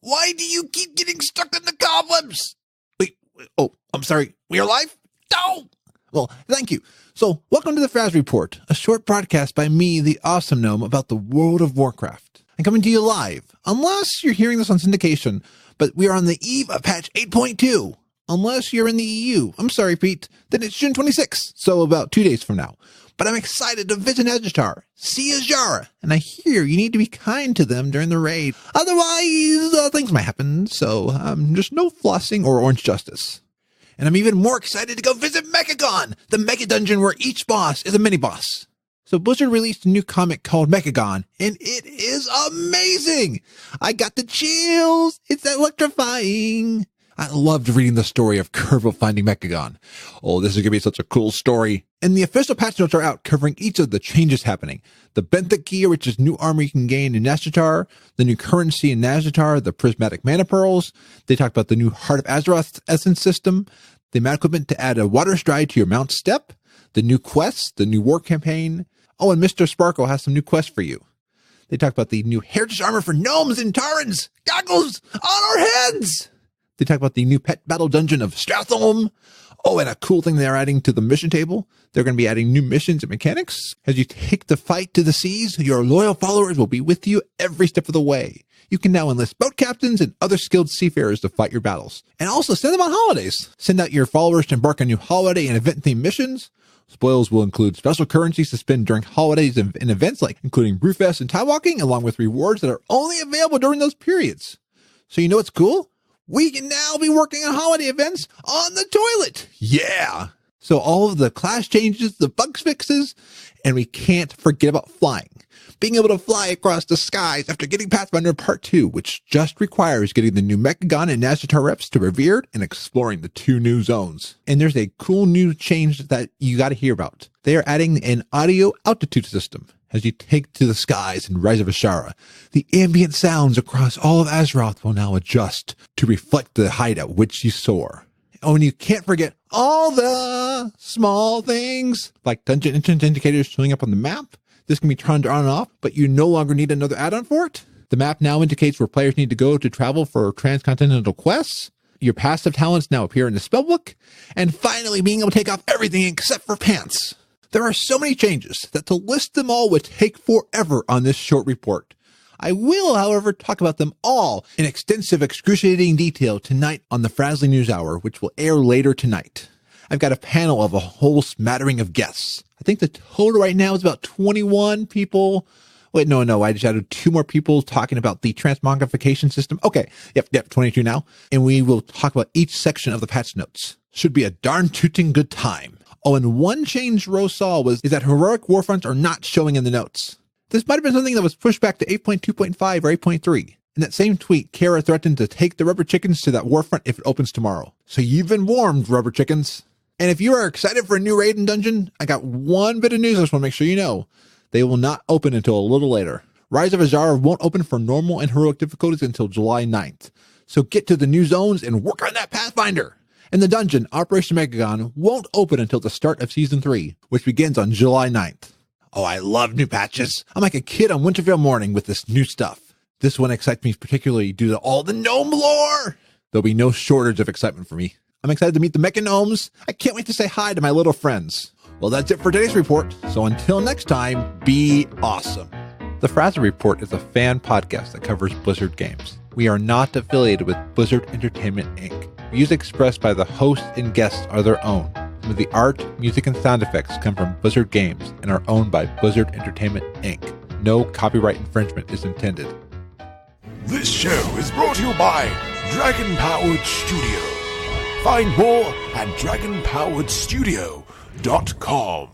Why do you keep getting stuck in the cobwebs? Wait, oh, I'm sorry. We are live? No! Well, thank you. So, welcome to the Frazley Report, a short broadcast by me, the Awesome Gnome, about the world of Warcraft. I'm coming to you live, unless you're hearing this on syndication, but we are on the eve of patch 8.2. Unless you're in the EU. I'm sorry, Pete. Then it's June 26th, so about 2 days from now. But I'm excited to visit Azshara, see Azshara, and I hear you need to be kind to them during the raid. Otherwise, things might happen, so just no flossing or orange justice. And I'm even more excited to go visit Mechagon, the mega dungeon where each boss is a mini-boss. So Blizzard released a new comic called Mechagon, and it is amazing! I got the chills! It's electrifying! I loved reading the story of Kerbal finding Mechagon. Oh, this is going to be such a cool story. And the official patch notes are out covering each of the changes happening. The Benthic gear, which is new armor you can gain in Azshara, the new currency in Azshara, the prismatic mana pearls. They talked about the new Heart of Azeroth essence system, the mount equipment to add a water stride to your mount step, the new quests, the new war campaign. Oh, and Mr. Sparkle has some new quests for you. They talked about the new heritage armor for gnomes and Tarans, goggles on our heads. They talk about the new pet battle dungeon of Stratholme. Oh, and a cool thing they're adding to the mission table. They're going to be adding new missions and mechanics. As you take the fight to the seas, your loyal followers will be with you every step of the way. You can now enlist boat captains and other skilled seafarers to fight your battles. And also send them on holidays. Send out your followers to embark on new holiday and event-themed missions. Spoils will include special currencies to spend during holidays and events like including Brewfest and tie walking, along with rewards that are only available during those periods. So you know what's cool? We can now be working on holiday events on the toilet. Yeah. So all of the class changes, the bug fixes, and we can't forget about flying. Being able to fly across the skies after getting Pathfinder Part 2, which just requires getting the new Mechagon and Azshara reps to Revered and exploring the 2 new zones. And there's a cool new change that you got to hear about. They are adding an audio altitude system. As you take to the skies in Rise of Azshara, the ambient sounds across all of Azeroth will now adjust to reflect the height at which you soar. Oh, and you can't forget all the small things, like dungeon entrance indicators showing up on the map. This can be turned on and off, but you no longer need another add-on for it. The map now indicates where players need to go to travel for transcontinental quests. Your passive talents now appear in the spellbook. And finally, being able to take off everything except for pants. There are so many changes that to list them all would take forever on this short report. I will, however, talk about them all in extensive, excruciating detail tonight on the Frazley News Hour, which will air later tonight. I've got a panel of a whole smattering of guests. I think the total right now is about 21 people. Wait, no, I just added 2 more people talking about the transmogrification system. Okay, yep, 22 now. And we will talk about each section of the patch notes. Should be a darn tooting good time. Oh, and one change Rose saw is that heroic warfronts are not showing in the notes. This might have been something that was pushed back to 8.2.5 or 8.3. In that same tweet, Kara threatened to take the rubber chickens to that warfront if it opens tomorrow. So you've been warned, rubber chickens. And if you are excited for a new raid and dungeon, I got one bit of news I just want to make sure you know. They will not open until a little later. Rise of Azshara won't open for normal and heroic difficulties until July 9th. So get to the new zones and work on that Pathfinder. And the dungeon, Operation Mechagon, won't open until the start of Season 3, which begins on July 9th. Oh, I love new patches. I'm like a kid on Winterfell morning with this new stuff. This one excites me particularly due to all the gnome lore. There'll be no shortage of excitement for me. I'm excited to meet the Mecha Gnomes. I can't wait to say hi to my little friends. Well, that's it for today's report. So until next time, be awesome. The Frazley Report is a fan podcast that covers Blizzard games. We are not affiliated with Blizzard Entertainment, Inc. Views expressed by the hosts and guests are their own. Some of the art, music, and sound effects come from Blizzard Games and are owned by Blizzard Entertainment, Inc. No copyright infringement is intended. This show is brought to you by Dragon Powered Studio. Find more at dragonpoweredstudio.com.